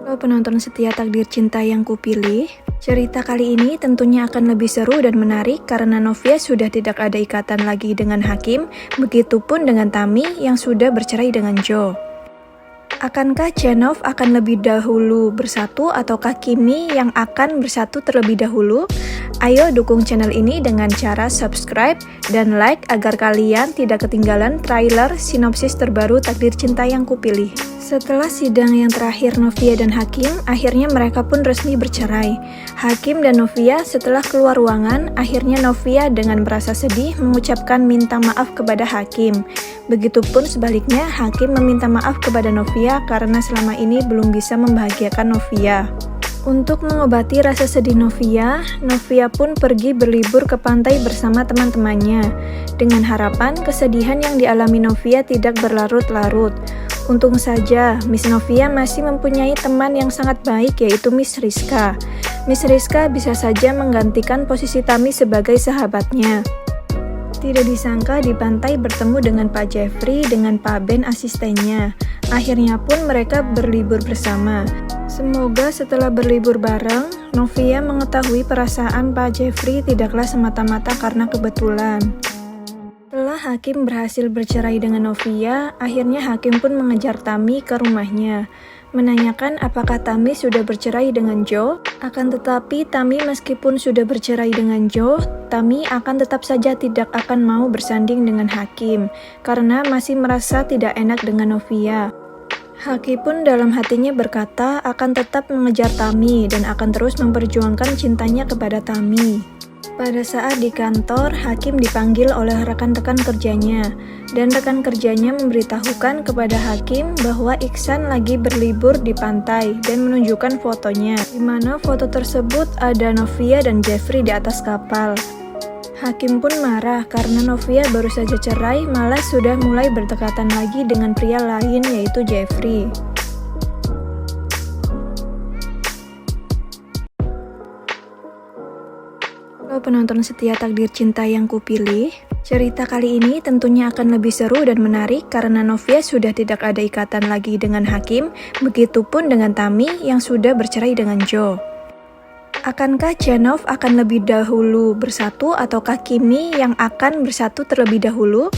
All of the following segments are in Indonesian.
Halo penonton setia Takdir Cinta yang kupilih, cerita kali ini tentunya akan lebih seru dan menarik karena Novia sudah tidak ada ikatan lagi dengan Hakim, begitupun dengan Tami yang sudah bercerai dengan Joe. Akankah Janov akan lebih dahulu bersatu ataukah Kimi yang akan bersatu terlebih dahulu? Ayo dukung channel ini dengan cara subscribe dan like agar kalian tidak ketinggalan trailer sinopsis terbaru Takdir Cinta yang kupilih. Setelah sidang yang terakhir Novia dan Hakim, akhirnya mereka pun resmi bercerai. Hakim dan Novia setelah keluar ruangan, akhirnya Novia dengan merasa sedih mengucapkan minta maaf kepada Hakim. Begitupun sebaliknya, Hakim meminta maaf kepada Novia karena selama ini belum bisa membahagiakan Novia. Untuk mengobati rasa sedih Novia pun pergi berlibur ke pantai bersama teman-temannya, dengan harapan kesedihan yang dialami Novia tidak berlarut-larut. Untung saja, Miss Novia masih mempunyai teman yang sangat baik yaitu Miss Rizka. Miss Rizka bisa saja menggantikan posisi Tami sebagai sahabatnya. Tidak disangka di pantai bertemu dengan Pak Jeffrey dengan Pak Ben asistennya. Akhirnya pun mereka berlibur bersama. Semoga setelah berlibur bareng, Novia mengetahui perasaan Pak Jeffrey tidaklah semata-mata karena kebetulan. Setelah Hakim berhasil bercerai dengan Novia, akhirnya Hakim pun mengejar Tami ke rumahnya, menanyakan apakah Tami sudah bercerai dengan Joe. Akan tetapi Tami meskipun sudah bercerai dengan Joe, Tami akan tetap saja tidak akan mau bersanding dengan Hakim, karena masih merasa tidak enak dengan Novia. Hakim pun dalam hatinya berkata akan tetap mengejar Tami dan akan terus memperjuangkan cintanya kepada Tami. Pada saat di kantor, Hakim dipanggil oleh rekan-rekan kerjanya, dan rekan kerjanya memberitahukan kepada Hakim bahwa Iksan lagi berlibur di pantai dan menunjukkan fotonya, di mana foto tersebut ada Novia dan Jeffrey di atas kapal. Hakim pun marah karena Novia baru saja cerai malah sudah mulai berdekatan lagi dengan pria lain yaitu Jeffrey. Halo penonton setia Takdir Cinta yang kupilih, cerita kali ini tentunya akan lebih seru dan menarik karena Novia sudah tidak ada ikatan lagi dengan Hakim, begitupun dengan Tami yang sudah bercerai dengan Joe. Akankah Janov akan lebih dahulu bersatu ataukah Kimi yang akan bersatu terlebih dahulu?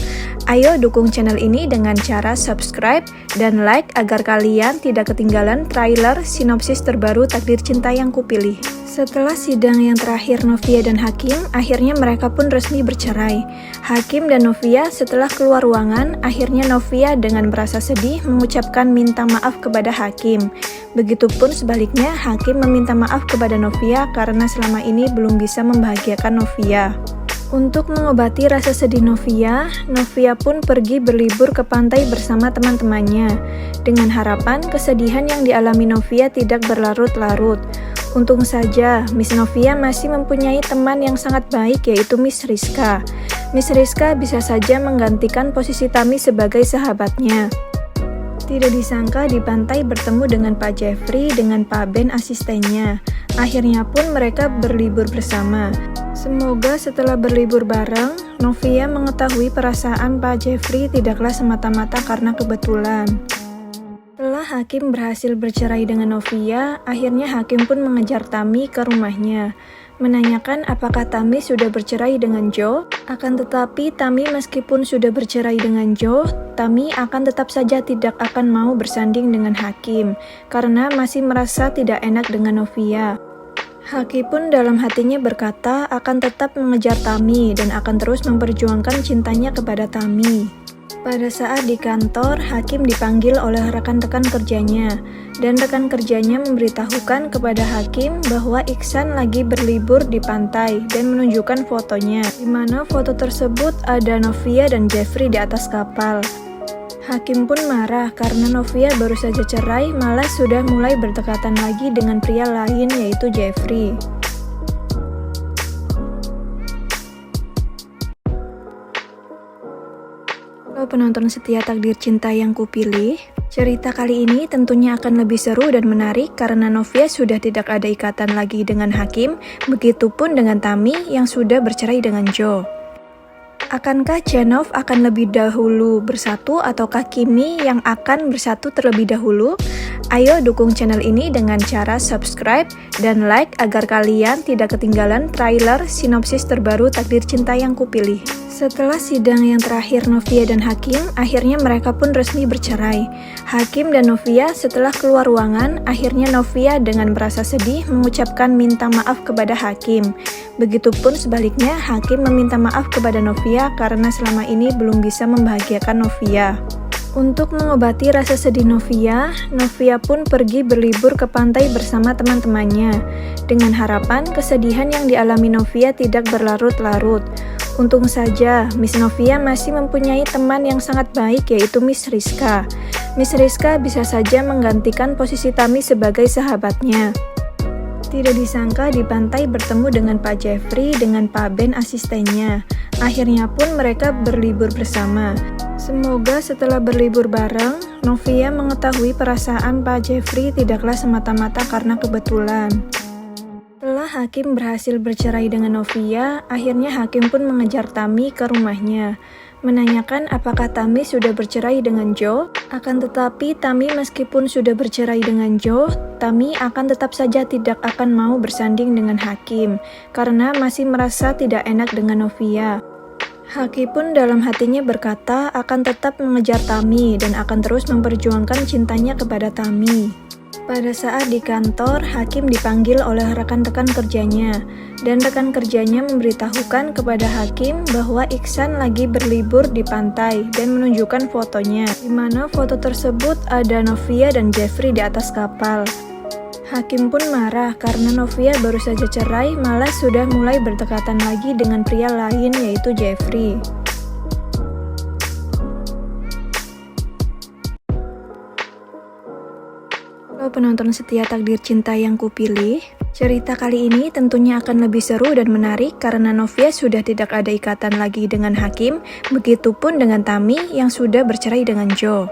Ayo dukung channel ini dengan cara subscribe dan like agar kalian tidak ketinggalan trailer sinopsis terbaru Takdir Cinta yang kupilih. Setelah sidang yang terakhir Novia dan Hakim, akhirnya mereka pun resmi bercerai. Hakim dan Novia setelah keluar ruangan, akhirnya Novia dengan merasa sedih mengucapkan minta maaf kepada Hakim. Begitupun sebaliknya, Hakim meminta maaf kepada Novia karena selama ini belum bisa membahagiakan Novia. Untuk mengobati rasa sedih Novia pun pergi berlibur ke pantai bersama teman-temannya, dengan harapan kesedihan yang dialami Novia tidak berlarut-larut. Untung saja, Miss Novia masih mempunyai teman yang sangat baik yaitu Miss Rizka. Miss Rizka bisa saja menggantikan posisi Tami sebagai sahabatnya. Tidak disangka di pantai bertemu dengan Pak Jeffrey dengan Pak Ben asistennya. Akhirnya pun mereka berlibur bersama. Semoga setelah berlibur bareng, Novia mengetahui perasaan Pak Jeffrey tidaklah semata-mata karena kebetulan. Setelah Hakim berhasil bercerai dengan Novia, akhirnya Hakim pun mengejar Tami ke rumahnya, menanyakan apakah Tami sudah bercerai dengan Joe. Akan tetapi Tami meskipun sudah bercerai dengan Joe, Tami akan tetap saja tidak akan mau bersanding dengan Hakim, karena masih merasa tidak enak dengan Novia. Hakim pun dalam hatinya berkata akan tetap mengejar Tami dan akan terus memperjuangkan cintanya kepada Tami. Pada saat di kantor, Hakim dipanggil oleh rekan-rekan kerjanya, dan rekan kerjanya memberitahukan kepada Hakim bahwa Iksan lagi berlibur di pantai dan menunjukkan fotonya, di mana foto tersebut ada Novia dan Jeffrey di atas kapal. Hakim pun marah karena Novia baru saja cerai malah sudah mulai berdekatan lagi dengan pria lain yaitu Jeffrey. Halo penonton setia Takdir Cinta yang kupilih, cerita kali ini tentunya akan lebih seru dan menarik karena Novia sudah tidak ada ikatan lagi dengan Hakim, begitupun dengan Tami yang sudah bercerai dengan Joe. Akankah Janov akan lebih dahulu bersatu ataukah Kimi yang akan bersatu terlebih dahulu? Ayo dukung channel ini dengan cara subscribe dan like agar kalian tidak ketinggalan trailer sinopsis terbaru Takdir Cinta Yang Kupilih. Setelah sidang yang terakhir Novia dan Hakim, akhirnya mereka pun resmi bercerai. Hakim dan Novia setelah keluar ruangan, akhirnya Novia dengan merasa sedih mengucapkan minta maaf kepada Hakim. Begitupun sebaliknya, Hakim meminta maaf kepada Novia karena selama ini belum bisa membahagiakan Novia. Untuk mengobati rasa sedih Novia pun pergi berlibur ke pantai bersama teman-temannya, dengan harapan kesedihan yang dialami Novia tidak berlarut-larut. Untung saja, Miss Novia masih mempunyai teman yang sangat baik, yaitu Miss Rizka. Miss Rizka bisa saja menggantikan posisi Tami sebagai sahabatnya. Tidak disangka di pantai bertemu dengan Pak Jeffrey dengan Pak Ben asistennya. Akhirnya pun mereka berlibur bersama. Semoga setelah berlibur bareng, Novia mengetahui perasaan Pak Jeffrey tidaklah semata-mata karena kebetulan. Setelah Hakim berhasil bercerai dengan Novia, akhirnya Hakim pun mengejar Tami ke rumahnya, menanyakan apakah Tami sudah bercerai dengan Joe. Akan tetapi Tami meskipun sudah bercerai dengan Joe, Tami akan tetap saja tidak akan mau bersanding dengan Hakim, karena masih merasa tidak enak dengan Novia. Hakim pun dalam hatinya berkata akan tetap mengejar Tami dan akan terus memperjuangkan cintanya kepada Tami. Pada saat di kantor, Hakim dipanggil oleh rekan-rekan kerjanya, dan rekan kerjanya memberitahukan kepada Hakim bahwa Iksan lagi berlibur di pantai dan menunjukkan fotonya, di mana foto tersebut ada Novia dan Jeffrey di atas kapal. Hakim pun marah karena Novia baru saja cerai malah sudah mulai berdekatan lagi dengan pria lain yaitu Jeffrey. Halo penonton setia Takdir Cinta Yang Kupilih, cerita kali ini tentunya akan lebih seru dan menarik karena Novia sudah tidak ada ikatan lagi dengan Hakim, begitupun dengan Tami yang sudah bercerai dengan Joe.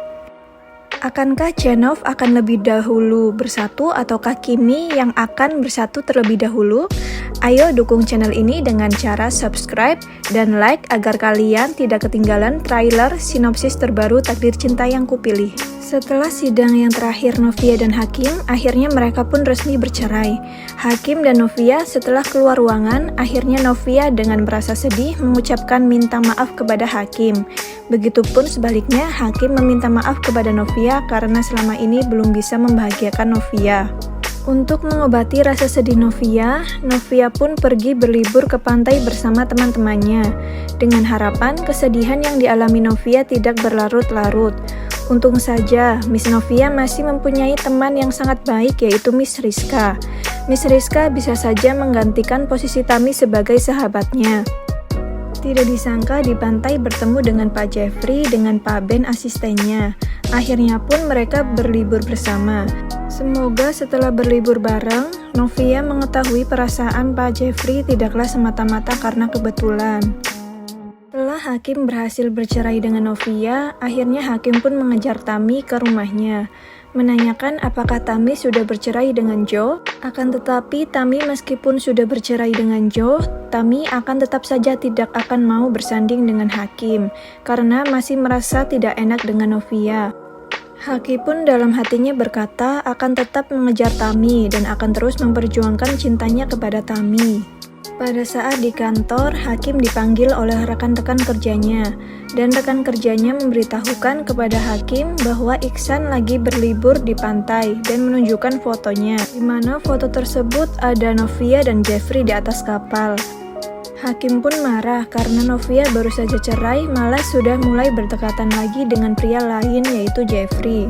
Akankah Jenov akan lebih dahulu bersatu ataukah Kimi yang akan bersatu terlebih dahulu? Ayo dukung channel ini dengan cara subscribe dan like agar kalian tidak ketinggalan trailer sinopsis terbaru Takdir Cinta Yang Kupilih. Setelah sidang yang terakhir Novia dan Hakim, akhirnya mereka pun resmi bercerai. Hakim dan Novia setelah keluar ruangan, akhirnya Novia dengan merasa sedih mengucapkan minta maaf kepada Hakim. Begitupun sebaliknya, Hakim meminta maaf kepada Novia karena selama ini belum bisa membahagiakan Novia. Untuk mengobati rasa sedih Novia pun pergi berlibur ke pantai bersama teman-temannya, dengan harapan kesedihan yang dialami Novia tidak berlarut-larut. Untung saja, Miss Novia masih mempunyai teman yang sangat baik yaitu Miss Rizka. Miss Rizka bisa saja menggantikan posisi Tami sebagai sahabatnya. Tidak disangka di pantai bertemu dengan Pak Jeffrey dengan Pak Ben asistennya. Akhirnya pun mereka berlibur bersama. Semoga setelah berlibur bareng, Novia mengetahui perasaan Pak Jeffrey tidaklah semata-mata karena kebetulan. Setelah Hakim berhasil bercerai dengan Novia, akhirnya Hakim pun mengejar Tami ke rumahnya, menanyakan apakah Tami sudah bercerai dengan Joe. Akan tetapi Tami meskipun sudah bercerai dengan Joe, Tami akan tetap saja tidak akan mau bersanding dengan Hakim, karena masih merasa tidak enak dengan Novia. Hakim pun dalam hatinya berkata akan tetap mengejar Tami dan akan terus memperjuangkan cintanya kepada Tami. Pada saat di kantor, Hakim dipanggil oleh rekan-rekan kerjanya, dan rekan kerjanya memberitahukan kepada Hakim bahwa Iksan lagi berlibur di pantai dan menunjukkan fotonya, di mana foto tersebut ada Novia dan Jeffrey di atas kapal. Hakim pun marah karena Novia baru saja cerai malah sudah mulai berdekatan lagi dengan pria lain yaitu Jeffrey.